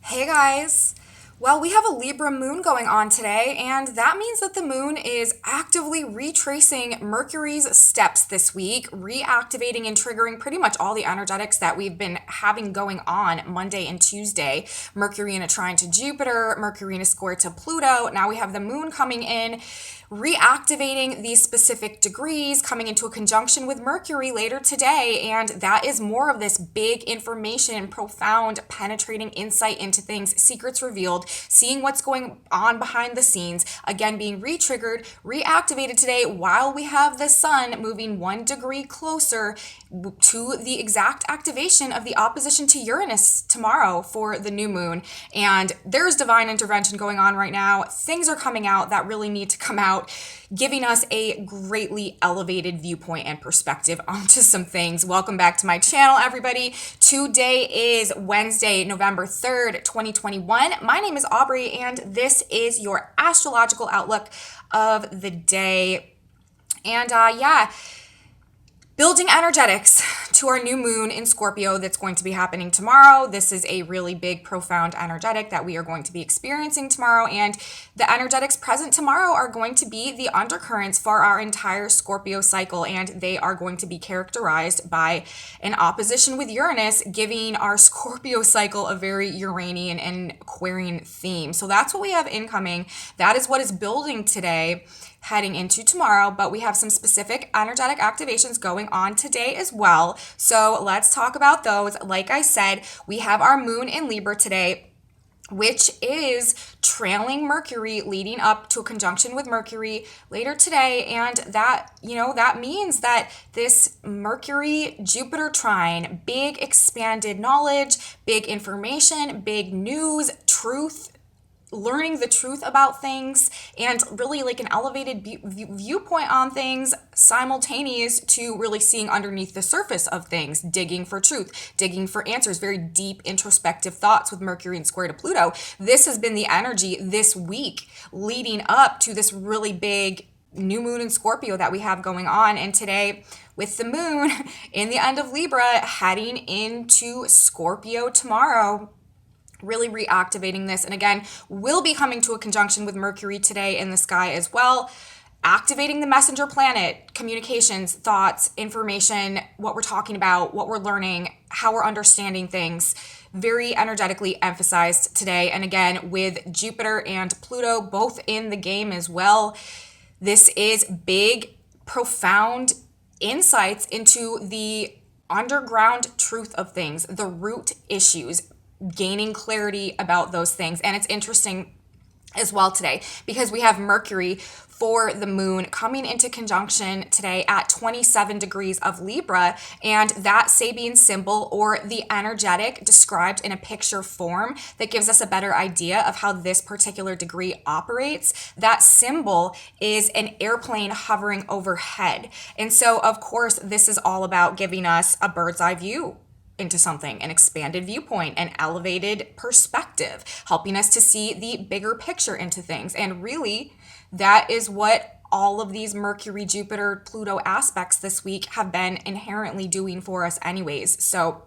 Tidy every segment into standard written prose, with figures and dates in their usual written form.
Hey guys! Well, we have a Libra moon going on today, and that means that the moon is actively retracing Mercury's steps this week, reactivating and triggering pretty much all the energetics that we've been having going on Monday and Tuesday. Mercury in a trine to Jupiter, Mercury in a square to Pluto. Now we have the moon coming in, reactivating these specific degrees, coming into a conjunction with Mercury later today. And that is more of this big information, profound, penetrating insight into things, secrets revealed, seeing what's going on behind the scenes, again, being re-triggered, reactivated today while we have the sun moving 1 degree closer to the exact activation of the opposition to Uranus tomorrow for the new moon. And there's divine intervention going on right now. Things are coming out that really need to come out, giving us a greatly elevated viewpoint and perspective onto some things. Welcome back to my channel, everybody. Today is Wednesday, November 3rd, 2021. My name is Aubrey, and this is your astrological outlook of the day. And building energetics to our new moon in Scorpio that's going to be happening tomorrow. This is a really big, profound energetic that we are going to be experiencing tomorrow. And the energetics present tomorrow are going to be the undercurrents for our entire Scorpio cycle. And they are going to be characterized by an opposition with Uranus, giving our Scorpio cycle a very Uranian and Aquarian theme. So that's what we have incoming. That is what is building today, heading into tomorrow, but we have some specific energetic activations going on today as well. So let's talk about those. Like I said, we have our moon in Libra today, which is trailing Mercury, leading up to a conjunction with Mercury later today. And that, that means that this Mercury Jupiter trine, big expanded knowledge, big information, big news, truth, learning the truth about things, and really like an elevated viewpoint on things, simultaneous to really seeing underneath the surface of things, digging for truth, digging for answers, very deep introspective thoughts with Mercury and square to Pluto. This has been the energy this week leading up to this really big new moon in Scorpio that we have going on. And today, with the moon in the end of Libra, heading into Scorpio tomorrow, really reactivating this. And again, we'll be coming to a conjunction with Mercury today in the sky as well, activating the messenger planet, communications, thoughts, information, what we're talking about, what we're learning, how we're understanding things. Very energetically emphasized today. And again, with Jupiter and Pluto both in the game as well, this is big, profound insights into the underground truth of things, the root issues, gaining clarity about those things. And it's interesting as well today because we have Mercury for the moon coming into conjunction today at 27 degrees of Libra, and that Sabian symbol, or the energetic described in a picture form that gives us a better idea of how this particular degree operates. That symbol is an airplane hovering overhead. And so of course this is all about giving us a bird's eye view into something, an expanded viewpoint, an elevated perspective, helping us to see the bigger picture into things. And really, that is what all of these Mercury, Jupiter, Pluto aspects this week have been inherently doing for us anyways. So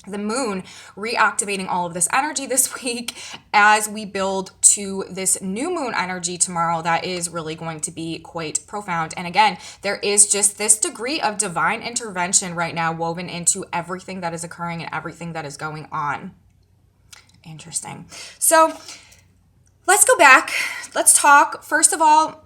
the moon reactivating all of this energy this week as we build to this new moon energy tomorrow that is really going to be quite profound. And again, there is just this degree of divine intervention right now woven into everything that is occurring and everything that is going on. Interesting. So let's go back. Let's talk, first of all,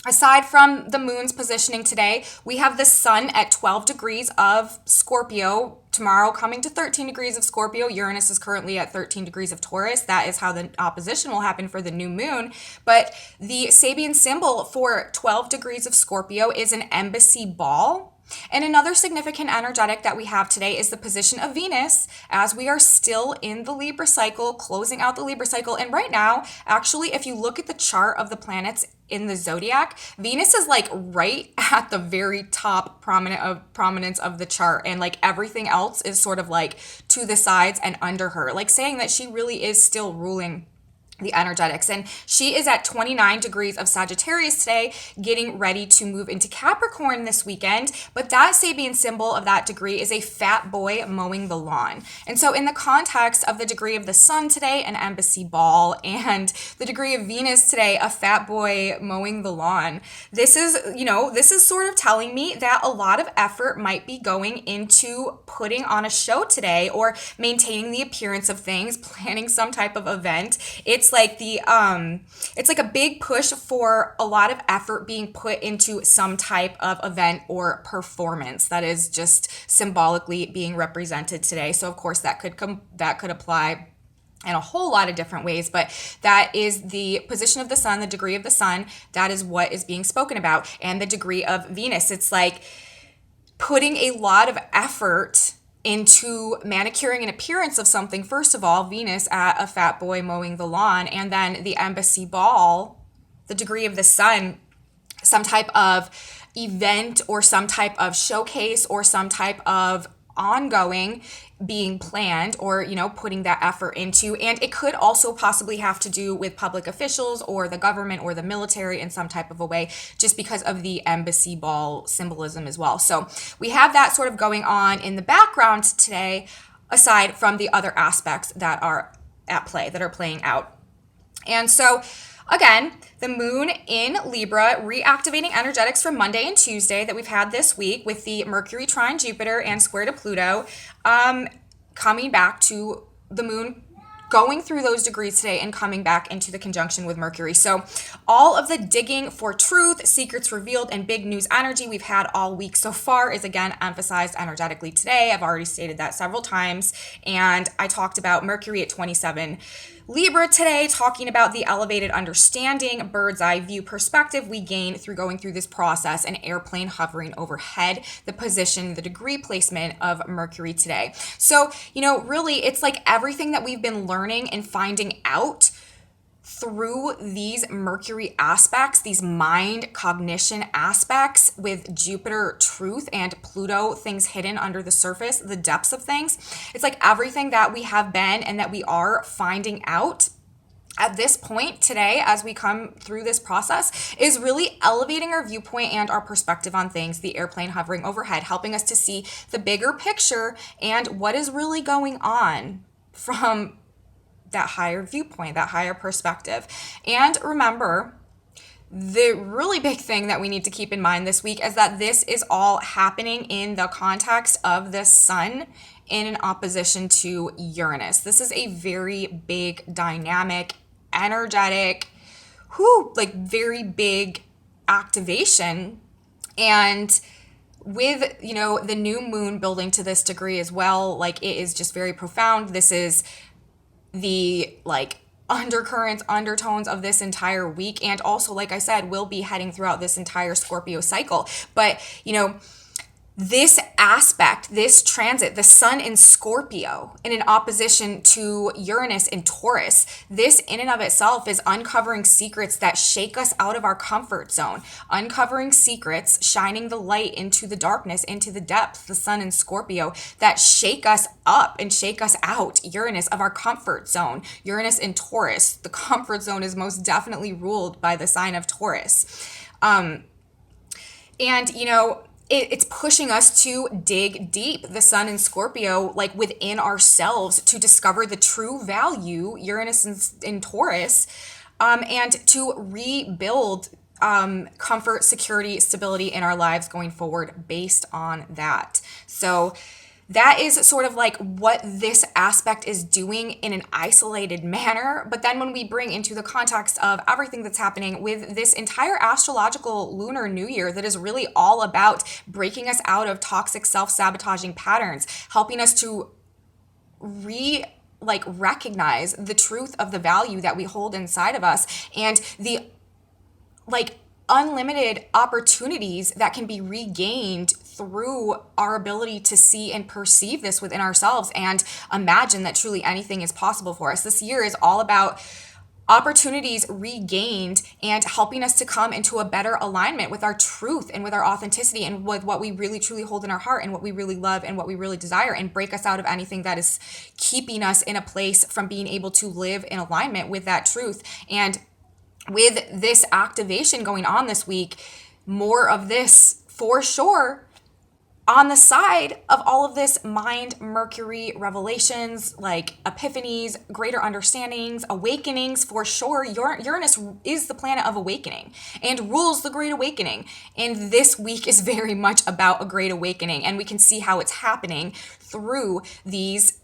aside from the moon's positioning today, we have the sun at 12 degrees of Scorpio tomorrow, coming to 13 degrees of Scorpio. Uranus is currently at 13 degrees of Taurus. That is how the opposition will happen for the new moon. But the Sabian symbol for 12 degrees of Scorpio is an embassy ball. And another significant energetic that we have today is the position of Venus, as we are still in the Libra cycle, closing out the Libra cycle. And right now, actually, if you look at the chart of the planets in the zodiac, Venus is like right at the very top prominence of the chart, and like everything else is sort of like to the sides and under her, like saying that she really is still ruling the energetics. And she is at 29 degrees of Sagittarius today, getting ready to move into Capricorn this weekend. But that Sabian symbol of that degree is a fat boy mowing the lawn. And so in the context of the degree of the sun today, an embassy ball, and the degree of Venus today, a fat boy mowing the lawn, this is, this is sort of telling me that a lot of effort might be going into putting on a show today or maintaining the appearance of things, planning some type of event. It's like it's like a big push for a lot of effort being put into some type of event or performance that is just symbolically being represented today. So of course that could apply in a whole lot of different ways, but that is the position of the sun, the degree of the sun. That is what is being spoken about. And the degree of Venus, it's like putting a lot of effort into manicuring an appearance of something. First of all, Venus at a fat boy mowing the lawn, and then the embassy ball, the degree of the sun, some type of event or some type of showcase or some type of ongoing being planned or, putting that effort into. And it could also possibly have to do with public officials or the government or the military in some type of a way, just because of the embassy ball symbolism as well. So we have that sort of going on in the background today, aside from the other aspects that are at play, that are playing out. And so again, the moon in Libra, reactivating energetics from Monday and Tuesday that we've had this week with the Mercury trine Jupiter and square to Pluto, coming back to the moon, going through those degrees today and coming back into the conjunction with Mercury. So all of the digging for truth, secrets revealed, and big news energy we've had all week so far is again emphasized energetically today. I've already stated that several times. And I talked about Mercury at 27 Libra today, talking about the elevated understanding, bird's eye view perspective we gain through going through this process, an airplane hovering overhead, the position, the degree placement of Mercury today. So, really it's like everything that we've been learning and finding out through these Mercury aspects, these mind cognition aspects with Jupiter truth and Pluto things hidden under the surface, the depths of things. It's like everything that we have been and that we are finding out at this point today, as we come through this process, is really elevating our viewpoint and our perspective on things, the airplane hovering overhead, helping us to see the bigger picture and what is really going on from that higher viewpoint, that higher perspective. And remember, the really big thing that we need to keep in mind this week is that this is all happening in the context of the sun in an opposition to Uranus. This is a very big, dynamic, energetic, very big activation. And with, the new moon building to this degree as well, it is just very profound. This is the undercurrents, undertones of this entire week. And also, like I said, will be heading throughout this entire Scorpio cycle. But, this aspect, this transit, the sun in Scorpio in an opposition to Uranus in Taurus, this in and of itself is uncovering secrets that shake us out of our comfort zone, uncovering secrets, shining the light into the darkness, into the depths, the sun in Scorpio, that shake us up and shake us out, Uranus, of our comfort zone. Uranus in Taurus, the comfort zone is most definitely ruled by the sign of Taurus. It's pushing us to dig deep, the sun in Scorpio, within ourselves, to discover the true value, Uranus in Taurus, and to rebuild comfort, security, stability in our lives going forward based on that. So that is sort of what this aspect is doing in an isolated manner. But then when we bring into the context of everything that's happening with this entire astrological lunar new year that is really all about breaking us out of toxic self-sabotaging patterns, helping us to recognize the truth of the value that we hold inside of us and the unlimited opportunities that can be regained through our ability to see and perceive this within ourselves and imagine that truly anything is possible for us. This year is all about opportunities regained and helping us to come into a better alignment with our truth and with our authenticity and with what we really truly hold in our heart and what we really love and what we really desire, and break us out of anything that is keeping us in a place from being able to live in alignment with that truth. And with this activation going on this week, more of this for sure on the side of all of this mind Mercury revelations, like epiphanies, greater understandings, awakenings. For sure, Uranus is the planet of awakening and rules the Great Awakening. And this week is very much about a Great Awakening. And we can see how it's happening through these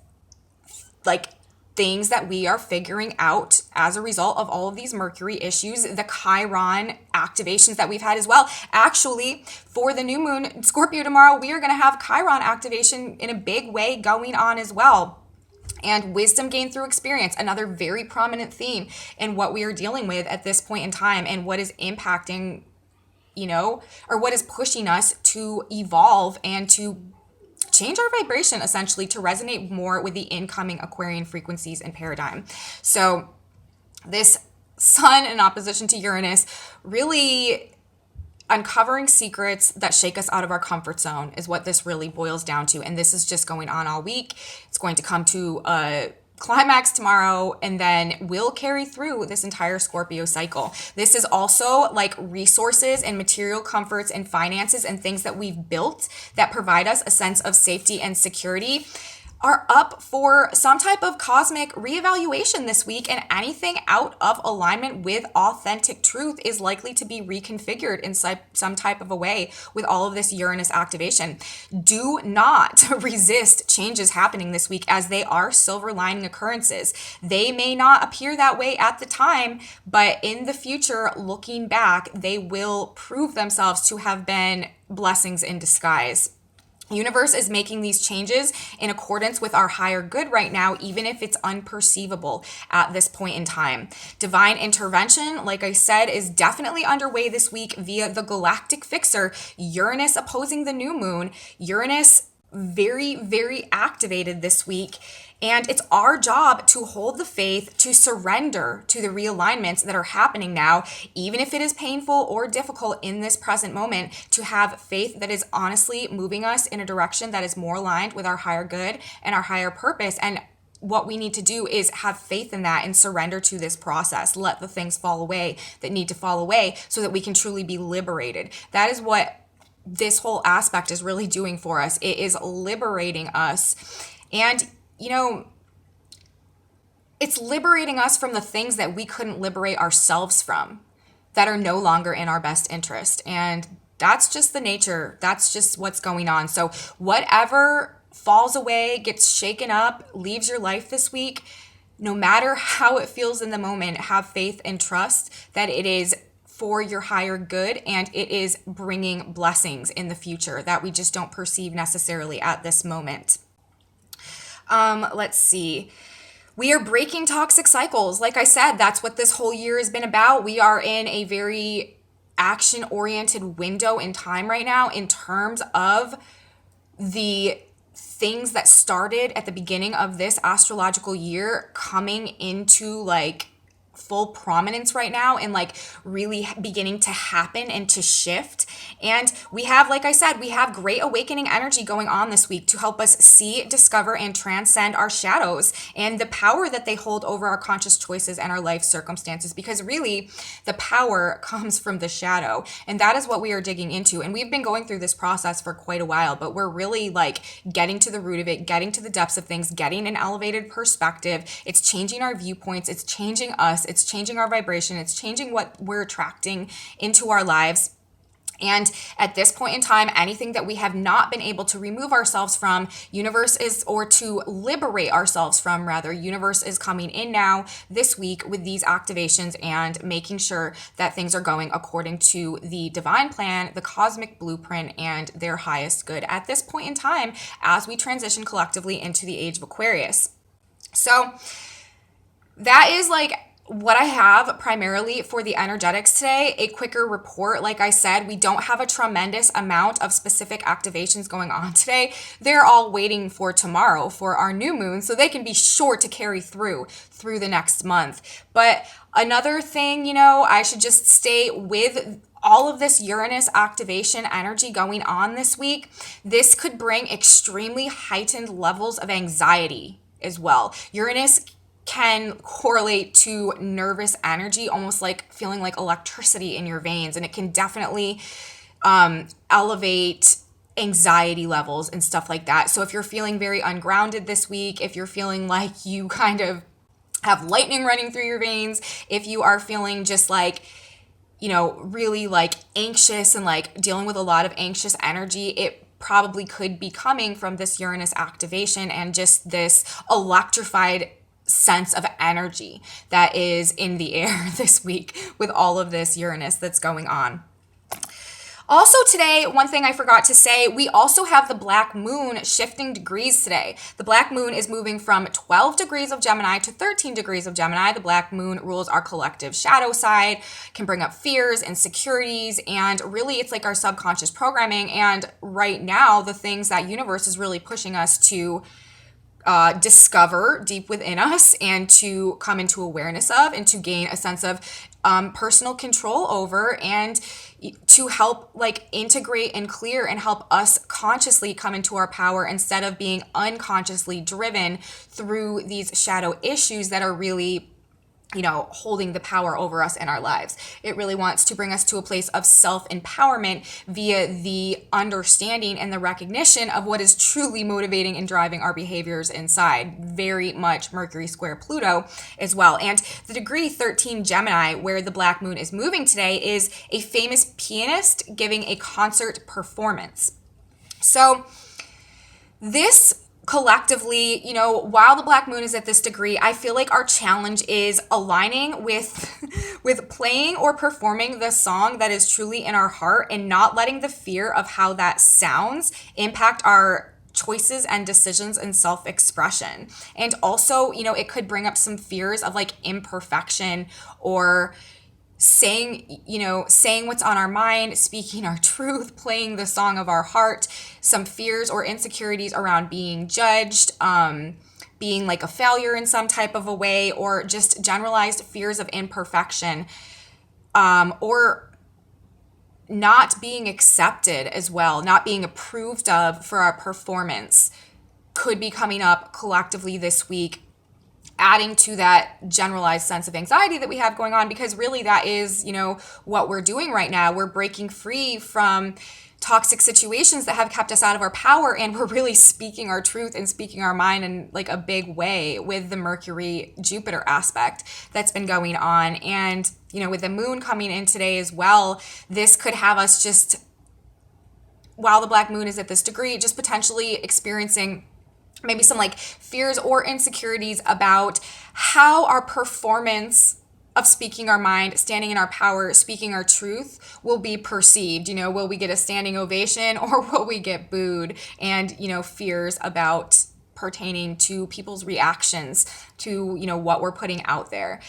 like things that we are figuring out as a result of all of these Mercury issues, the Chiron activations that we've had as well. Actually, for the new moon in Scorpio tomorrow, we are going to have Chiron activation in a big way going on as well. And wisdom gained through experience, another very prominent theme in what we are dealing with at this point in time, and what is impacting, or what is pushing us to evolve and to change our vibration, essentially, to resonate more with the incoming Aquarian frequencies and paradigm. So this Sun in opposition to Uranus, really uncovering secrets that shake us out of our comfort zone is what this really boils down to. And this is just going on all week. It's going to come to a climax tomorrow, and then will carry through this entire Scorpio cycle. This is also like resources and material comforts and finances and things that we've built that provide us a sense of safety and security are up for some type of cosmic reevaluation this week, and anything out of alignment with authentic truth is likely to be reconfigured in some type of a way with all of this Uranus activation. Do not resist changes happening this week, as they are silver lining occurrences. They may not appear that way at the time, but in the future, looking back, they will prove themselves to have been blessings in disguise. Universe is making these changes in accordance with our higher good right now, even if it's unperceivable at this point in time. Divine intervention, like I said, is definitely underway this week via the galactic fixer, Uranus opposing the new moon. Uranus very, very activated this week. And it's our job to hold the faith, to surrender to the realignments that are happening now, even if it is painful or difficult in this present moment, to have faith that is honestly moving us in a direction that is more aligned with our higher good and our higher purpose. And what we need to do is have faith in that and surrender to this process. Let the things fall away that need to fall away so that we can truly be liberated. That is what this whole aspect is really doing for us. It is liberating us. And it's liberating us from the things that we couldn't liberate ourselves from, that are no longer in our best interest. And that's just the nature. That's just what's going on. So whatever falls away, gets shaken up, leaves your life this week, no matter how it feels in the moment, have faith and trust that it is for your higher good, and it is bringing blessings in the future that we just don't perceive necessarily at this moment. Let's see. We are breaking toxic cycles. Like I said, that's what this whole year has been about. We are in a very action-oriented window in time right now in terms of the things that started at the beginning of this astrological year coming into like full prominence right now, and like really beginning to happen and to shift. And we have, like I said, we have great awakening energy going on this week to help us see, discover, and transcend our shadows and the power that they hold over our conscious choices and our life circumstances, because really the power comes from the shadow, and that is what we are digging into. And we've been going through this process for quite a while, but we're really like getting to the root of it, getting to the depths of things, getting an elevated perspective. It's changing our viewpoints, it's changing us, it's changing our vibration, it's changing what we're attracting into our lives. And at this point in time, anything that we have not been able to remove ourselves from, or to liberate ourselves from, rather, universe is coming in now this week with these activations and making sure that things are going according to the divine plan, the cosmic blueprint, and their highest good at this point in time as we transition collectively into the age of Aquarius. So that is like what I have primarily for the energetics today, a quicker report. Like I said, we don't have a tremendous amount of specific activations going on today. They're all waiting for tomorrow for our new moon, so they can be sure to carry through the next month. But another thing, I should just stay with all of this Uranus activation energy going on this week. This could bring extremely heightened levels of anxiety as well. Uranus can correlate to nervous energy, almost like feeling like electricity in your veins. And it can definitely elevate anxiety levels and stuff like that. So if you're feeling very ungrounded this week, if you're feeling like you kind of have lightning running through your veins, if you are feeling just like, really like anxious and like dealing with a lot of anxious energy, it probably could be coming from this Uranus activation and just this electrified sense of energy that is in the air this week with all of this Uranus that's going on. Also today, one thing I forgot to say, we also have the black moon shifting degrees today. The black moon is moving from 12 degrees of Gemini to 13 degrees of Gemini. The black moon rules our collective shadow side, can bring up fears, insecurities, and really it's like our subconscious programming. And right now, the things that universe is really pushing us to discover deep within us and to come into awareness of and to gain a sense of personal control over, and to help like integrate and clear and help us consciously come into our power instead of being unconsciously driven through these shadow issues that are really holding the power over us in our lives. It really wants to bring us to a place of self-empowerment via the understanding and the recognition of what is truly motivating and driving our behaviors inside. Very much Mercury square Pluto as well. And the degree 13 Gemini, where the black moon is moving today, is a famous pianist giving a concert performance. So this collectively, while the black moon is at this degree, I feel like our challenge is aligning with playing or performing the song that is truly in our heart and not letting the fear of how that sounds impact our choices and decisions and self-expression. And also, it could bring up some fears of like imperfection or saying what's on our mind, speaking our truth, playing the song of our heart, some fears or insecurities around being judged, being like a failure in some type of a way, or just generalized fears of imperfection, or not being accepted as well, not being approved of for our performance could be coming up collectively this week, adding to that generalized sense of anxiety that we have going on, because really that is, what we're doing right now. We're breaking free from toxic situations that have kept us out of our power, and we're really speaking our truth and speaking our mind in like a big way with the Mercury Jupiter aspect that's been going on. And, with the moon coming in today as well, this could have us just, while the black moon is at this degree, just potentially experiencing maybe some like fears or insecurities about how our performance of speaking our mind, standing in our power, speaking our truth will be perceived. Will we get a standing ovation or will we get booed? And, fears about pertaining to people's reactions to, what we're putting out there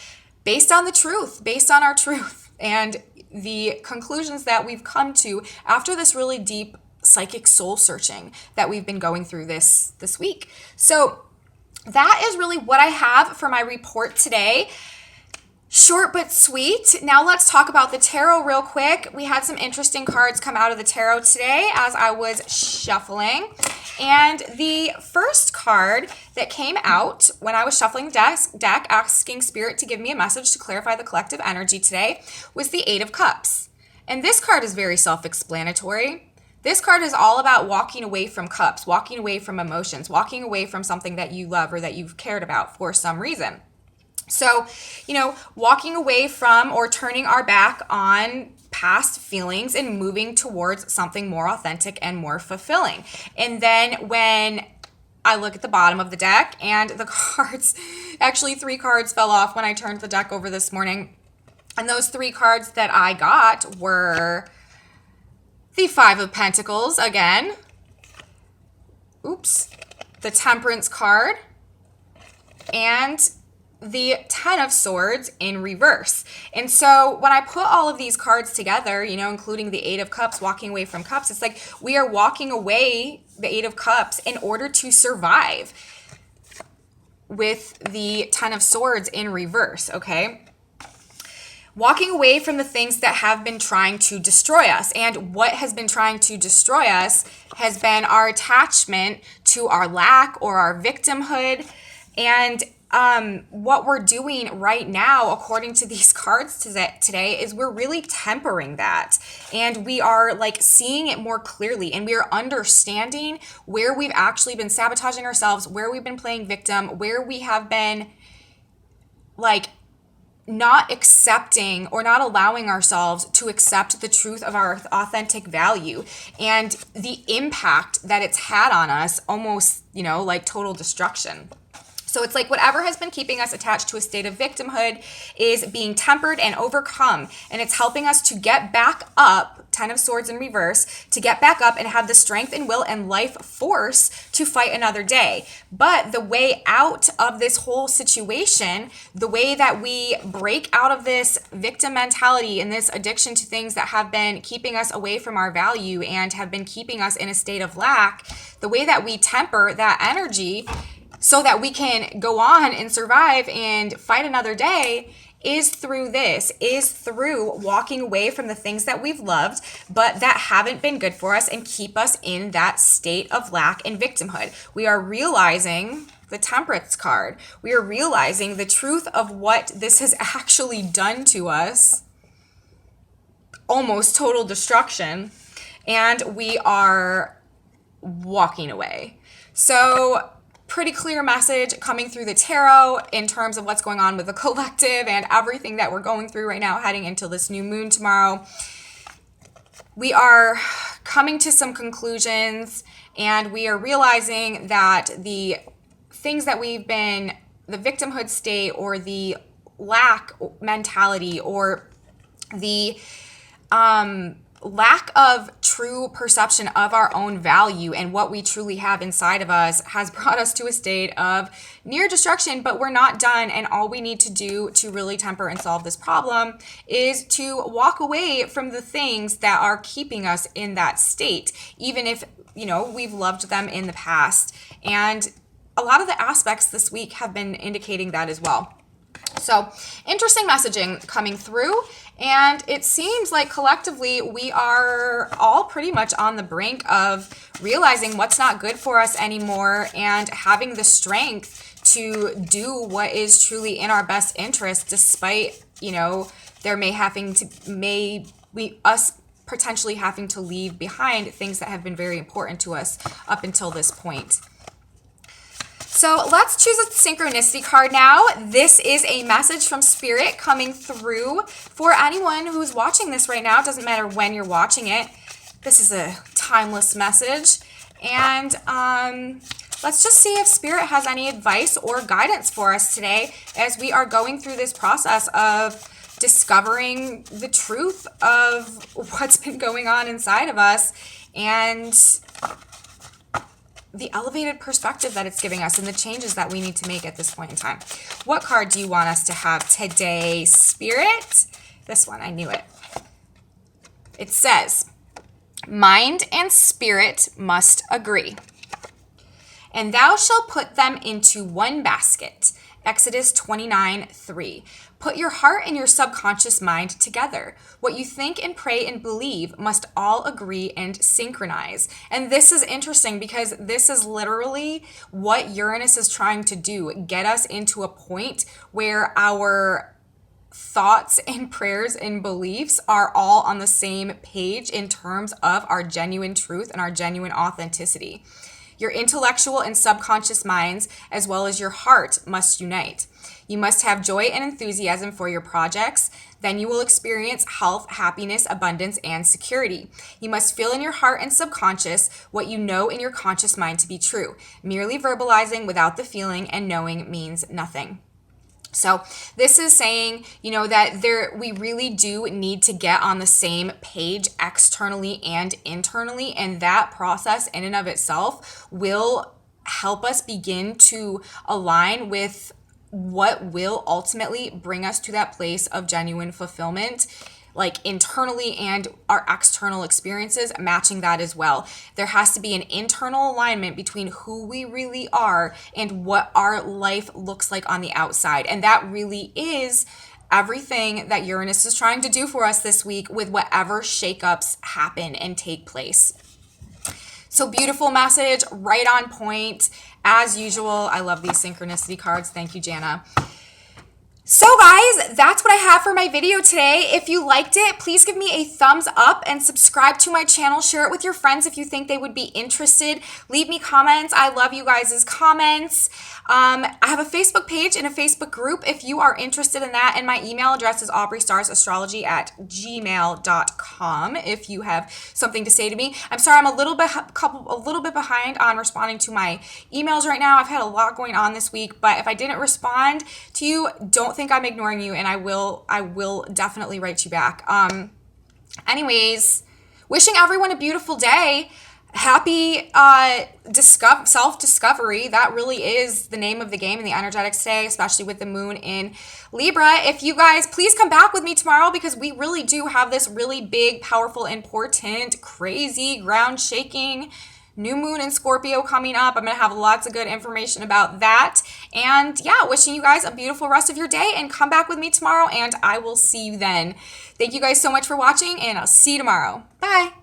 based on our truth and the conclusions that we've come to after this really deep psychic soul searching that we've been going through this week. So that is really what I have for my report today. Short but sweet. Now let's talk about the tarot real quick. We had some interesting cards come out of the tarot today as I was shuffling. And the first card that came out when I was shuffling the deck, asking Spirit to give me a message to clarify the collective energy today, was the Eight of Cups. And this card is very self-explanatory. This card is all about walking away from cups, walking away from emotions, walking away from something that you love or that you've cared about for some reason. So, walking away from or turning our back on past feelings and moving towards something more authentic and more fulfilling. And then when I look at the bottom of the deck and the cards, actually 3 cards fell off when I turned the deck over this morning. And those 3 cards that I got were the Five of Pentacles again. Oops. The Temperance card. And the Ten of Swords in reverse. And so when I put all of these cards together, you know, including the Eight of Cups, walking away from cups, it's like we are walking away, the Eight of Cups, in order to survive with the Ten of Swords in reverse, okay? Walking away from the things that have been trying to destroy us. And what has been trying to destroy us has been our attachment to our lack or our victimhood. And what we're doing right now, according to these cards today, is we're really tempering that. And we are like seeing it more clearly. And we are understanding where we've actually been sabotaging ourselves, where we've been playing victim, where we have been like not accepting or not allowing ourselves to accept the truth of our authentic value and the impact that it's had on us, almost, you know, like total destruction. So it's like whatever has been keeping us attached to a state of victimhood is being tempered and overcome. And it's helping us to get back up, Ten of Swords in reverse, to get back up and have the strength and will and life force to fight another day. But the way out of this whole situation, the way that we break out of this victim mentality and this addiction to things that have been keeping us away from our value and have been keeping us in a state of lack, the way that we temper that energy so that we can go on and survive and fight another day is through walking away from the things that we've loved, but that haven't been good for us and keep us in that state of lack and victimhood. We are realizing the Temperance card. We are realizing the truth of what this has actually done to us, almost total destruction, and we are walking away. So pretty clear message coming through the tarot in terms of what's going on with the collective and everything that we're going through right now heading into this new moon tomorrow. We are coming to some conclusions and we are realizing that the things that we've been, the victimhood state or the lack mentality or the lack of true perception of our own value and what we truly have inside of us has brought us to a state of near destruction, but we're not done. And all we need to do to really temper and solve this problem is to walk away from the things that are keeping us in that state, even if, you know, we've loved them in the past. And a lot of the aspects this week have been indicating that as well. So interesting messaging coming through. And it seems like collectively we are all pretty much on the brink of realizing what's not good for us anymore and having the strength to do what is truly in our best interest, despite, you know, there us potentially having to leave behind things that have been very important to us up until this point. So let's choose a Synchronicity card now. This is a message from Spirit coming through for anyone who's watching this right now. It doesn't matter when you're watching it. This is a timeless message. And let's just see if Spirit has any advice or guidance for us today as we are going through this process of discovering the truth of what's been going on inside of us and the elevated perspective that it's giving us and the changes that we need to make at this point in time. What card do you want us to have today, Spirit? This one, I knew it. It says, mind and spirit must agree, and thou shalt put them into one basket. Exodus 29:3. Put your heart and your subconscious mind together. What you think and pray and believe must all agree and synchronize. And this is interesting because this is literally what Uranus is trying to do. Get us into a point where our thoughts and prayers and beliefs are all on the same page in terms of our genuine truth and our genuine authenticity. Your intellectual and subconscious minds, as well as your heart, must unite. You must have joy and enthusiasm for your projects. Then you will experience health, happiness, abundance, and security. You must feel in your heart and subconscious what you know in your conscious mind to be true. Merely verbalizing without the feeling and knowing means nothing. So this is saying, you know, that we really do need to get on the same page externally and internally. And that process in and of itself will help us begin to align with what will ultimately bring us to that place of genuine fulfillment, like internally, and our external experiences matching that as well. There has to be an internal alignment between who we really are and what our life looks like on the outside. And that really is everything that Uranus is trying to do for us this week with whatever shakeups happen and take place. So beautiful message, right on point. As usual, I love these synchronicity cards. Thank you, Jana. So guys, that's what I have for my video today. If you liked it, please give me a thumbs up and subscribe to my channel. Share it with your friends if you think they would be interested. Leave me comments. I love you guys' comments. I have a Facebook page and a Facebook group if you are interested in that. And my email address is aubreystarssastrology@gmail.com if you have something to say to me. I'm sorry, I'm a little bit behind on responding to my emails right now. I've had a lot going on this week, but if I didn't respond to you, don't think I'm ignoring you, and I will definitely write you back. Anyways, wishing everyone a beautiful day. Happy self-discovery. That really is the name of the game in the energetics today, especially with the moon in Libra. If you guys, please come back with me tomorrow because we really do have this really big, powerful, important, crazy, ground-shaking new moon in Scorpio coming up. I'm going to have lots of good information about that. And yeah, wishing you guys a beautiful rest of your day, and come back with me tomorrow and I will see you then. Thank you guys so much for watching, and I'll see you tomorrow. Bye.